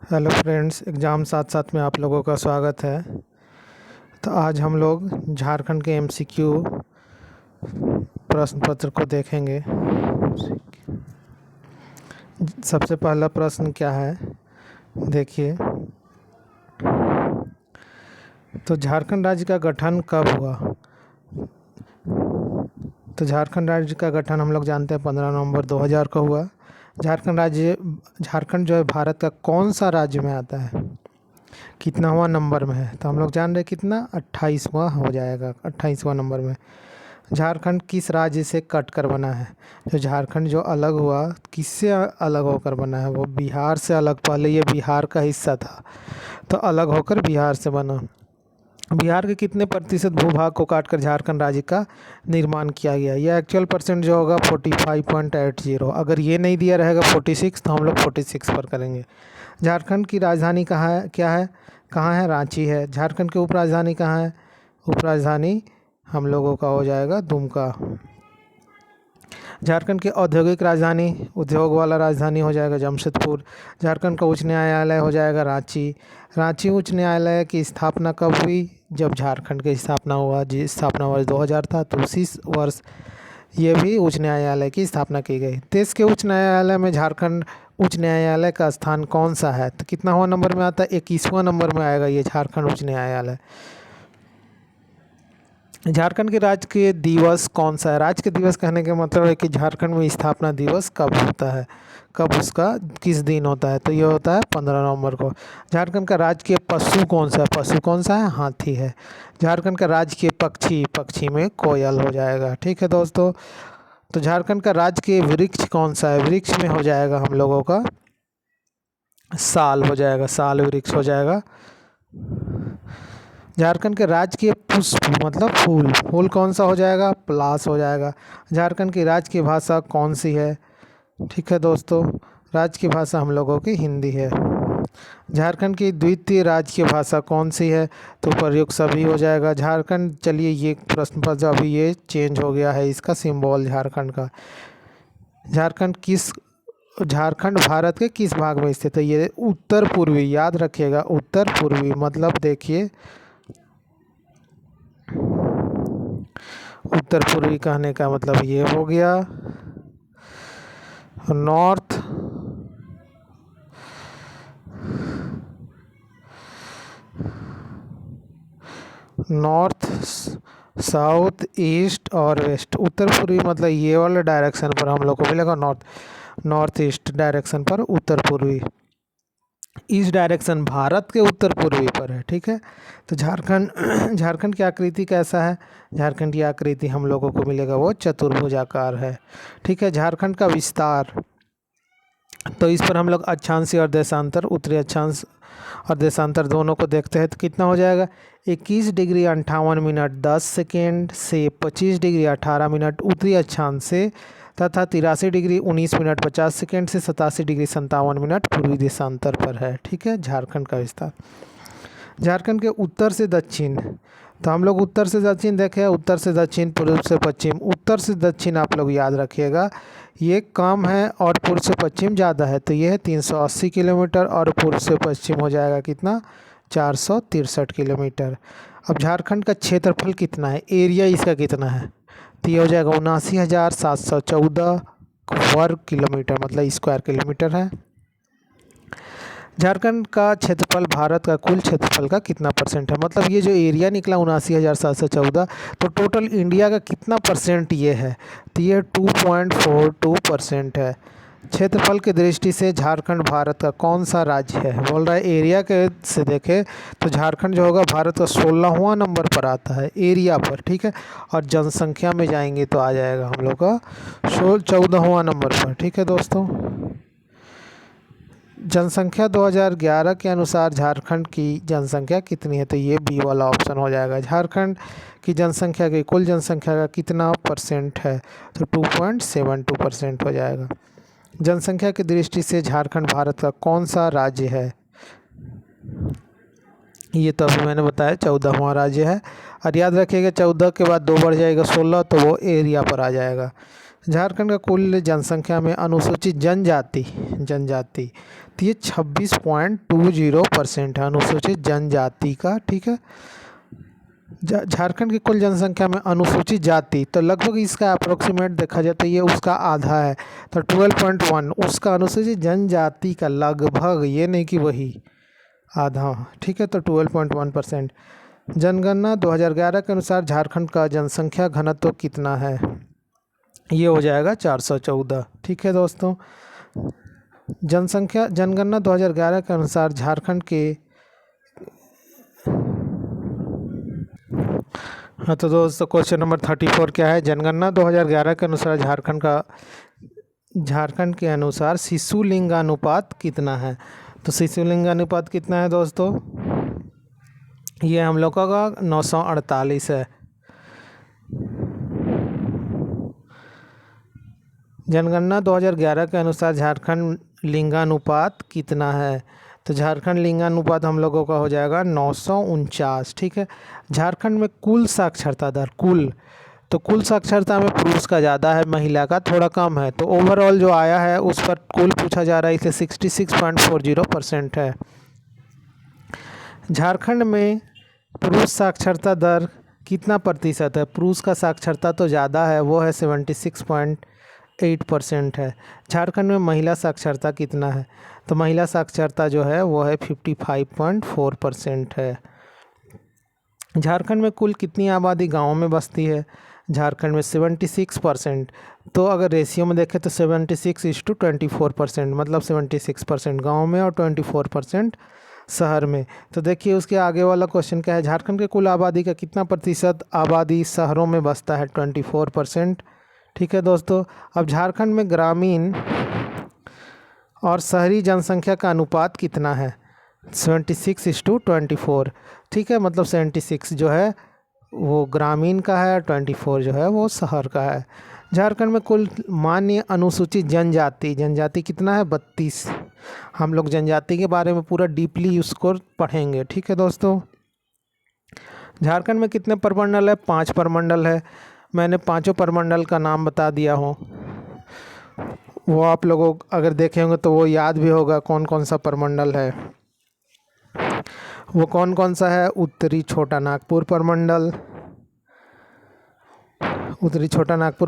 Hello friends, exam साथ साथ में आप लोगों का स्वागत है। तो आज हम लोग झारखंड के एमसीक्यू प्रश्न पत्र को देखेंगे। सबसे पहला प्रश्न क्या है, देखिए। तो झारखंड राज्य का गठन कब हुआ? तो झारखंड राज्य का गठन हम लोग जानते हैं 15 नवंबर 2000 को हुआ। झारखंड जो है भारत का कौन सा राज्य में आता है, कितनावां नंबर में है? तो हम लोग जान रहे हैं कितना, 28वां हो जाएगा, 28वां नंबर में। झारखंड किस राज्य से कट कर बना है? जो झारखंड जो अलग हुआ, किससे अलग होकर बना है? वो बिहार से अलग, पहले ये बिहार का हिस्सा था तो अलग होकर बिहार से बना। बिहार के कितने प्रतिशत भूभाग को काटकर झारखंड राज्य का निर्माण किया गया? ये एक्चुअल परसेंट जो होगा 45.80। अगर ये नहीं दिया रहेगा 46 तो हम लोग 46 पर करेंगे। झारखंड की राजधानी कहाँ है, क्या है, कहाँ है? रांची है। झारखंड की उपराजधानी कहाँ है? उपराजधानी हम लोगों का हो जाएगा दुमका। झारखंड की औद्योगिक राजधानी, उद्योग वाला राजधानी हो जाएगा जमशेदपुर। झारखंड का उच्च न्यायालय हो जाएगा रांची। रांची उच्च न्यायालय की स्थापना कब हुई? जब झारखंड की स्थापना हुआ, जी स्थापना वर्ष 2000 था, तो उसी वर्ष ये भी उच्च न्यायालय की स्थापना की गई। देश के उच्च न्यायालय में झारखंड उच्च न्यायालय का स्थान कौन सा है? तो कितनावां नंबर में आता है? 21वां नंबर में आएगा ये झारखंड उच्च न्यायालय। झारखंड के राज्य के दिवस कौन सा है? राज्य के दिवस कहने का मतलब है कि झारखंड में स्थापना दिवस कब होता है, कब उसका किस दिन होता है? तो ये होता है 15 नवंबर को। झारखंड का राजकीय पशु कौन सा है? पशु कौन सा है? हाथी है। झारखंड का राजकीय पक्षी, पक्षी में कोयल हो जाएगा। ठीक है दोस्तों। तो झारखंड का राजकीय वृक्ष कौन सा है? वृक्ष में हो जाएगा हम लोगों का साल हो जाएगा, साल वृक्ष हो जाएगा। झारखंड के राजकीय पुष्प मतलब फूल, फूल कौन सा हो जाएगा? पलाश हो जाएगा। झारखंड की राजकीय भाषा कौन सी है? ठीक है दोस्तों, राज्य की भाषा हम लोगों की हिंदी है। झारखंड की द्वितीय राजकीय भाषा कौन सी है? तो प्रयुक्त सभी हो जाएगा। झारखंड, चलिए ये प्रश्न पर जो अभी ये चेंज हो गया है इसका सिंबल झारखंड का। झारखंड भारत के किस भाग में स्थित है? ये उत्तर पूर्वी, याद रखिएगा, उत्तर पूर्वी मतलब देखिए, उत्तर पूर्वी कहने का मतलब ये हो गया नॉर्थ, नॉर्थ, साउथ, ईस्ट और वेस्ट। उत्तर पूर्वी मतलब ये वाले डायरेक्शन पर हम लोग को मिलेगा नॉर्थ, नॉर्थ ईस्ट डायरेक्शन पर उत्तर पूर्वी। ईस्ट डायरेक्शन भारत के उत्तर पूर्वी पर है। ठीक है। तो झारखंड झारखंड की आकृति कैसा है? झारखंड की आकृति हम लोगों को मिलेगा वो चतुर्भुजाकार है। ठीक है। झारखंड का विस्तार, तो इस पर हम लोग अक्षांशीय और देशांतर, उत्तरी अक्षांश और देशांतर दोनों को देखते हैं तो कितना हो जाएगा? 21 डिग्री 58 मिनट 10 सेकेंड से 25 डिग्री 18 मिनट उत्तरी अक्षांश से, तथा 83 डिग्री 19 मिनट 50 सेकेंड से 87 डिग्री 57 मिनट पूर्वी देशांतर पर है। ठीक है, झारखंड का विस्तार। झारखंड के उत्तर से दक्षिण, तो हम लोग उत्तर से दक्षिण देखें, उत्तर से दक्षिण, पूर्व से पश्चिम। उत्तर से दक्षिण आप लोग याद रखिएगा ये कम है और पूर्व से पश्चिम ज़्यादा है, तो ये है 380 किलोमीटर और पूर्व से पश्चिम हो जाएगा कितना? 463 किलोमीटर। अब झारखंड का क्षेत्रफल कितना है, एरिया इसका कितना है? तो ये हो जाएगा 79,714 वर्ग किलोमीटर मतलब स्क्वायर किलोमीटर है। झारखंड का क्षेत्रफल भारत का कुल क्षेत्रफल का कितना परसेंट है? मतलब ये जो एरिया निकला 79,714, तो टोटल इंडिया का कितना परसेंट ये है? तो ये 2.42% है। क्षेत्रफल की दृष्टि से झारखंड भारत का कौन सा राज्य है? बोल रहा है एरिया के से देखें तो झारखंड जो होगा भारत का 16वां नंबर पर आता है एरिया पर। ठीक है। और जनसंख्या में जाएंगे तो आ जाएगा हम लोग का 14वां नंबर पर। ठीक है दोस्तों। जनसंख्या 2011 के अनुसार झारखंड की जनसंख्या कितनी है? तो ये बी वाला ऑप्शन हो जाएगा। झारखंड की जनसंख्या की कुल जनसंख्या का कितना परसेंट है? तो 2.72% हो जाएगा। जनसंख्या की दृष्टि से झारखंड भारत का कौन सा राज्य है? ये तो अभी मैंने बताया 14वां राज्य है। और याद रखिएगा 14 के बाद 2 बढ़ जाएगा 16, तो वो एरिया पर आ जाएगा। झारखंड का कुल जनसंख्या में अनुसूचित जनजाति, तो ये 26.20% है अनुसूचित जनजाति का। ठीक है, झारखंड की कुल जनसंख्या में अनुसूचित जाति तो लगभग इसका अप्रोक्सीमेट देखा जाए तो ये उसका आधा है, तो 12.1 उसका अनुसूचित जनजाति का लगभग, ये नहीं कि वही, आधा। ठीक है, तो 12.1%। जनगणना 2011 के अनुसार झारखंड का जनसंख्या घनत्व कितना है? ये हो जाएगा 414। ठीक है दोस्तों, जनगणना 2011 के अनुसार झारखंड के, हाँ तो दोस्तों क्वेश्चन नंबर 34 क्या है? जनगणना 2011 के अनुसार झारखंड के अनुसार शिशु लिंगानुपात कितना है? तो शिशु लिंगानुपात कितना है दोस्तों? ये हम लोग का 948 है। जनगणना 2011 के अनुसार झारखंड लिंगानुपात कितना है? तो झारखंड लिंगानुपात हम लोगों का हो जाएगा 949। ठीक है, झारखंड में कुल साक्षरता दर, कुल साक्षरता में पुरुष का ज़्यादा है, महिला का थोड़ा कम है, तो ओवरऑल जो आया है उस पर कुल पूछा जा रहा है, इसे 66.40% है। झारखंड में पुरुष साक्षरता दर कितना प्रतिशत है? पुरुष का साक्षरता तो ज़्यादा है, वो है 76.8% है। झारखंड में महिला साक्षरता कितना है? तो महिला साक्षरता जो है वो है 55.4% है। झारखंड में कुल कितनी आबादी गाँव में बसती है? झारखंड में 76%। तो अगर रेशियो में देखें तो 76:24%, मतलब 76% गाँव में और 24% शहर में। तो देखिए उसके आगे वाला क्वेश्चन क्या है? झारखंड के कुल आबादी का कितना प्रतिशत आबादी शहरों में बसता है? 24%। ठीक है दोस्तों, अब झारखंड में ग्रामीण और शहरी जनसंख्या का अनुपात कितना है? 76:24। ठीक है, मतलब 76 जो है वो ग्रामीण का है, 24 जो है वो शहर का है। झारखंड में कुल मान्य अनुसूचित जनजाति कितना है? 32। हम लोग जनजाति के बारे में पूरा डीपली उसको पढ़ेंगे। ठीक है दोस्तों, झारखंड में कितने प्रमंडल है? 5 प्रमंडल है। मैंने पांचों प्रमंडल का नाम बता दिया हूँ, वो आप लोगों अगर देखे होंगे तो वो याद भी होगा कौन कौन सा प्रमंडल है। वो कौन कौन सा है? उत्तरी छोटा नागपुर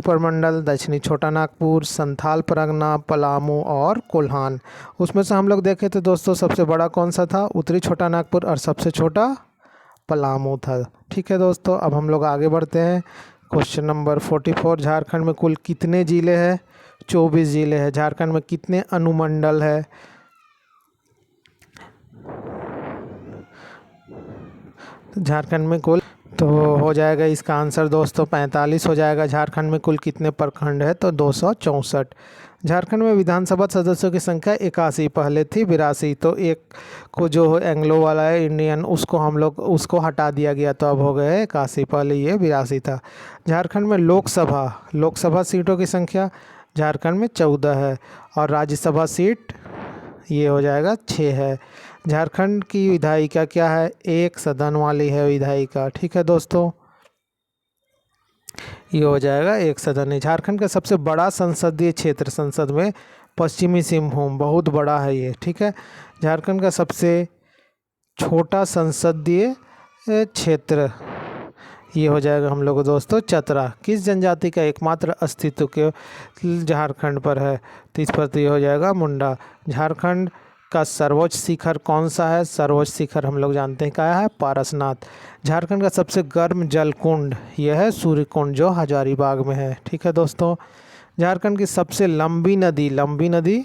प्रमंडल, दक्षिणी छोटा नागपुर, संथाल परगना, पलामू और कोल्हान। उसमें से हम लोग देखे तो दोस्तों सबसे बड़ा कौन सा था? उत्तरी छोटा नागपुर, और सबसे छोटा पलामू था। ठीक है दोस्तों, अब हम लोग आगे बढ़ते हैं। क्वेश्चन नंबर 44, झारखंड में कुल कितने ज़िले हैं? 24 ज़िले हैं। झारखंड में कितने अनुमंडल है? झारखंड में कुल, तो हो जाएगा इसका आंसर दोस्तों 45 हो जाएगा। झारखंड में कुल कितने प्रखंड है? तो 264। झारखंड में विधानसभा सदस्यों की संख्या 81, पहले थी 82, तो एक को जो एंग्लो वाला है इंडियन, उसको हम लोग उसको हटा दिया गया, तो अब हो गए 81, पहले ये 82 था। झारखंड में लोकसभा सीटों की संख्या झारखंड में 14 है, और राज्यसभा सीट ये हो जाएगा 6 है। झारखंड की विधायिका क्या है? एक सदन वाली है विधायिका। ठीक है दोस्तों, ये हो जाएगा एक सदन है। झारखंड का सबसे बड़ा संसदीय क्षेत्र, संसद में पश्चिमी सिंहभूम बहुत बड़ा है ये। ठीक है, झारखंड का सबसे छोटा संसदीय क्षेत्र ये हो जाएगा हम लोग दोस्तों चतरा। किस जनजाति का एकमात्र अस्तित्व के झारखंड पर है? तो इस पर तो ये हो जाएगा मुंडा। झारखंड का सर्वोच्च शिखर कौन सा है? सर्वोच्च शिखर हम लोग जानते हैं क्या है? पारसनाथ। झारखंड का सबसे गर्म जल कुंड यह है सूर्यकुंड, जो हजारीबाग में है। ठीक है दोस्तों, झारखंड की सबसे लंबी नदी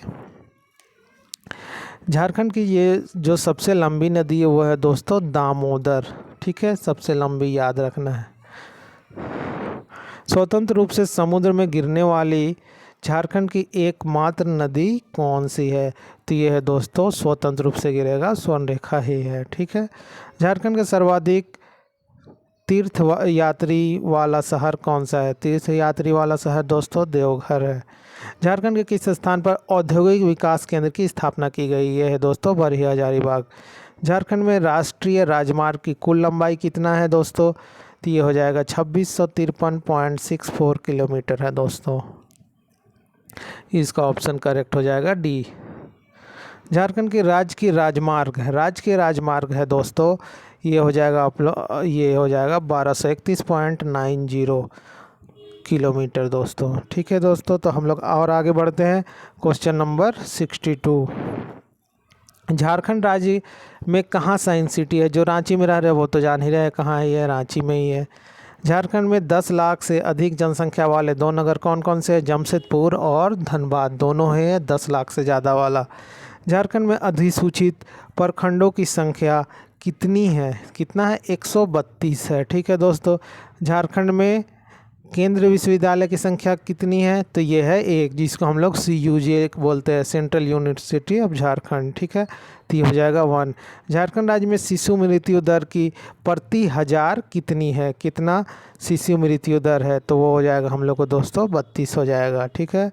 झारखंड की ये जो सबसे लंबी नदी है वो है दोस्तों दामोदर। ठीक है, सबसे लंबी याद रखना है। स्वतंत्र रूप से समुद्र में गिरने वाली झारखंड की एकमात्र नदी कौन सी है? तो ये है दोस्तों स्वतंत्र रूप से गिरेगा स्वर्णरेखा ही है। ठीक है, झारखंड का सर्वाधिक तीर्थ यात्री वाला शहर कौन सा है? तीर्थ यात्री वाला शहर दोस्तों देवघर है। झारखंड के किस स्थान पर औद्योगिक विकास केंद्र की स्थापना की गई? ये है दोस्तों बरही हजारीबाग। झारखंड में राष्ट्रीय राजमार्ग की कुल लंबाई कितना है दोस्तों? तो ये हो जाएगा 2653.64 किलोमीटर है दोस्तों। इसका ऑप्शन करेक्ट हो जाएगा डी। झारखंड की राजकीय राजमार्ग है, राजकीय राजमार्ग है दोस्तों, ये हो जाएगा ये हो जाएगा 1231.90 किलोमीटर दोस्तों। ठीक है दोस्तों, तो हम लोग और आगे बढ़ते हैं। क्वेश्चन नंबर 62, झारखंड राज्य में कहाँ साइंस सिटी है? जो रांची में रह रहे वो तो जान ही रहे कहाँ है, ये रांची में ही है। झारखंड में 10 लाख से अधिक जनसंख्या वाले दो नगर कौन कौन से हैं? जमशेदपुर और धनबाद, दोनों है 10 लाख से ज़्यादा वाला। झारखंड में अधिसूचित प्रखंडों की संख्या कितनी है? कितना है? 132 है। ठीक है दोस्तों, झारखंड में केंद्रीय विश्वविद्यालय की संख्या कितनी है? तो ये है एक, जिसको हम लोग CUJ बोलते हैं, सेंट्रल यूनिवर्सिटी ऑफ झारखंड। ठीक है, तो ये हो जाएगा 1। झारखंड राज्य में शिशु मृत्यु दर की प्रति 1000 कितनी है? कितना शिशु मृत्यु दर है? तो वो हो जाएगा हम लोग को दोस्तों 32 हो जाएगा। ठीक है,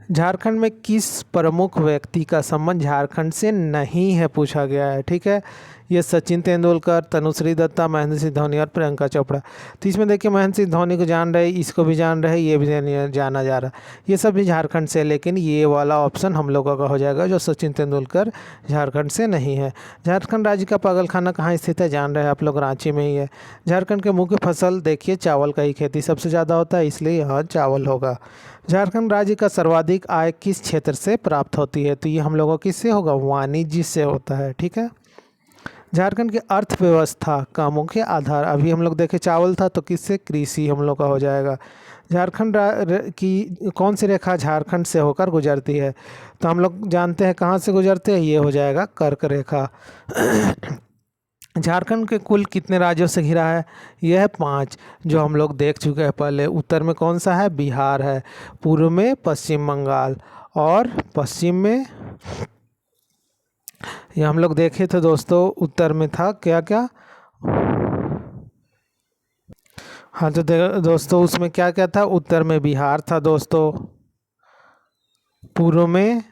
झारखंड में किस प्रमुख व्यक्ति का संबंध झारखंड से नहीं है पूछा गया है। ठीक है, ये सचिन तेंदुलकर, तनुश्री दत्ता, महेंद्र सिंह धोनी और प्रियंका चोपड़ा। तो इसमें देखिए महेंद्र सिंह धोनी को जान रहे, इसको भी जान रहे, ये भी जाना जा रहा, ये सब भी झारखंड से, लेकिन ये वाला ऑप्शन हम लोगों का हो जाएगा जो सचिन तेंदुलकर झारखंड से नहीं है। झारखंड राज्य का पागलखाना कहाँ स्थित है? जान रहे हैं आप लोग, रांची में ही है। झारखंड के मुख्य फसल देखिए चावल का ही खेती सबसे ज़्यादा होता है, इसलिए यहाँ चावल होगा। झारखंड राज्य का सर्वाधिक आय किस क्षेत्र से प्राप्त होती है? तो ये हम लोगों किससे होगा? वाणिज्य से होता है। ठीक है, झारखंड की अर्थव्यवस्था का मुख्य आधार, अभी हम लोग देखे चावल था, तो किससे? कृषि हम लोग का हो जाएगा। झारखंड की कौन सी रेखा झारखंड से होकर गुजरती है? तो हम लोग जानते हैं कहाँ से गुजरते हैं, ये हो जाएगा कर्क रेखा। झारखंड के कुल कितने राज्यों से घिरा है? यह है 5, जो हम लोग देख चुके हैं पहले। उत्तर में कौन सा है? बिहार है। पूर्व में पश्चिम बंगाल, और पश्चिम में ये हम लोग देखे थे दोस्तों, उत्तर में था क्या क्या? हाँ, तो दोस्तों उसमें क्या क्या था? उत्तर में बिहार था दोस्तों, पूर्व में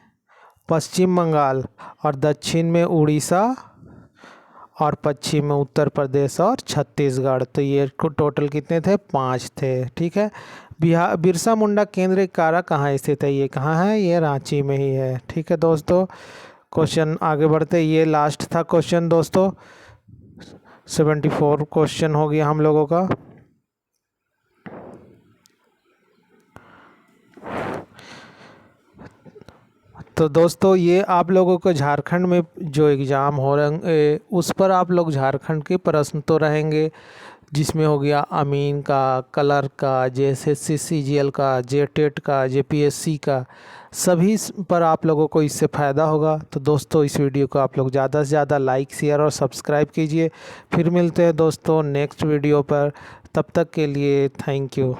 पश्चिम बंगाल, और दक्षिण में उड़ीसा, और पश्चिम में उत्तर प्रदेश और छत्तीसगढ़। तो ये टोटल कितने थे? 5 थे। ठीक है, बिरसा मुंडा केंद्रीय कारा कहाँ स्थित है? ये कहाँ है? ये रांची में ही है। ठीक है दोस्तों, क्वेश्चन आगे बढ़ते, ये लास्ट था क्वेश्चन दोस्तों, 74 क्वेश्चन हो गया हम लोगों का। तो दोस्तों ये आप लोगों को झारखंड में जो एग्ज़ाम हो रहे उस पर आप लोग झारखंड के प्रश्न तो रहेंगे, जिसमें हो गया अमीन का, कलर का, JSSC CGL का, JTET का, JPSC का, सभी पर आप लोगों को इससे फ़ायदा होगा। तो दोस्तों इस वीडियो को आप लोग ज़्यादा से ज़्यादा लाइक, शेयर और सब्सक्राइब कीजिए। फिर मिलते हैं दोस्तों नेक्स्ट वीडियो पर, तब तक के लिए थैंक यू।